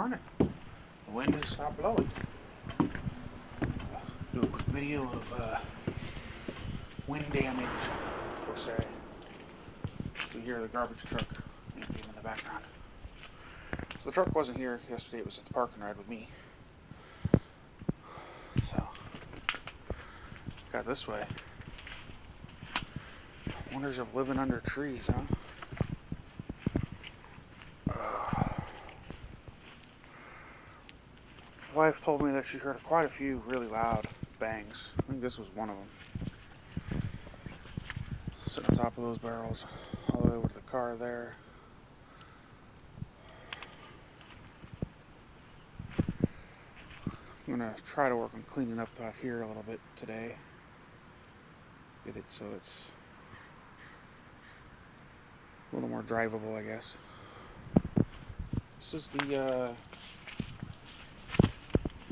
morning. The wind has stopped blowing. Do a quick video of wind damage for say. You hear the garbage truck in the background. So the truck wasn't here yesterday, it was at the park and ride with me. So, got this way. Wonders of living under trees, huh? My wife told me that she heard quite a few really loud bangs. I think this was one of them. Sitting on top of those barrels, all the way over to the car there. I'm going to try to work on cleaning up out here a little bit today. Get it so it's a little more drivable, I guess. This is the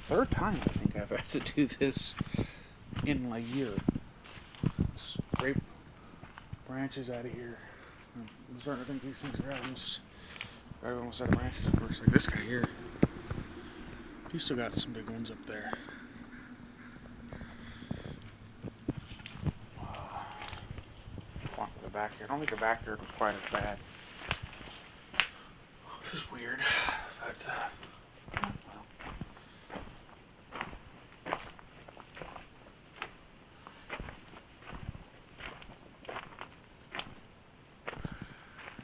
third time I think I've had to do this in a year. Scrape branches out of here. I'm starting to think these things are out almost out of branches, of course, like this guy here. He's still got some big ones up there. Walk to the backyard. I don't think the backyard was quite as bad. This is weird, but well.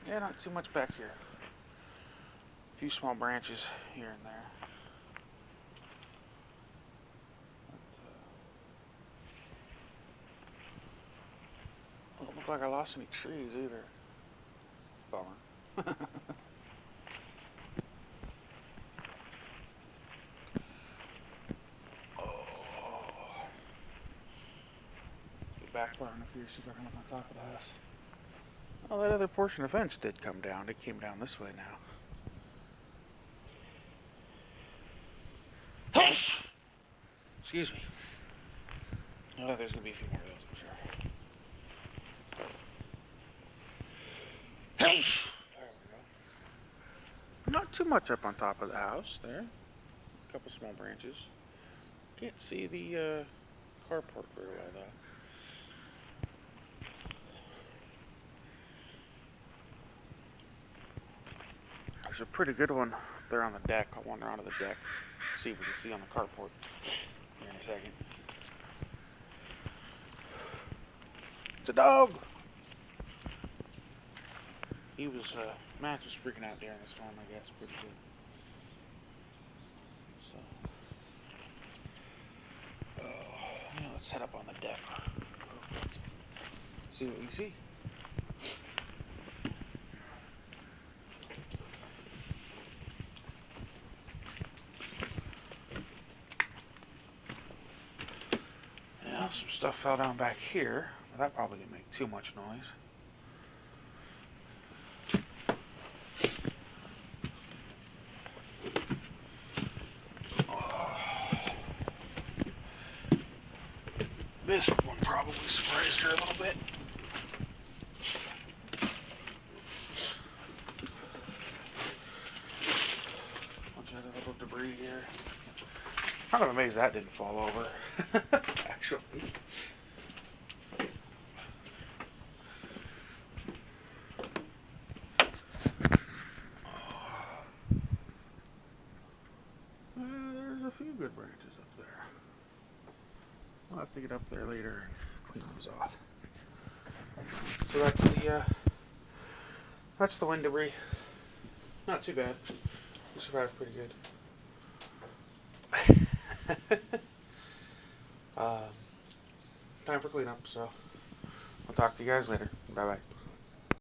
Yeah, not too much back here. A few small branches here and there. Don't look like I lost any trees either. Bummer. Get back far enough here, see if I can look on top of the house. Oh, that other portion of the fence did come down. It came down this way now. Excuse me. Oh, there's going to be a few more of those, I'm sure. There we go. Not too much up on top of the house there. A couple small branches. Can't see the carport very well, though. There's a pretty good one there on the deck. I'll wander onto the deck, see what we can see on the carport here in a second. It's a dog! He was, Max was freaking out during the storm, I guess, pretty good. So, yeah, let's head up on the deck real quick. See what we see. Yeah, some stuff fell down back here. That probably didn't make too much noise. This one probably surprised her a little bit. Bunch of other little debris here. Kind of amazed that didn't fall over, actually. There's a few good branches up there. I'll have to get up there later and clean those off. So that's the wind debris. Not too bad. We survived pretty good. Time for cleanup, so I'll talk to you guys later. Bye bye.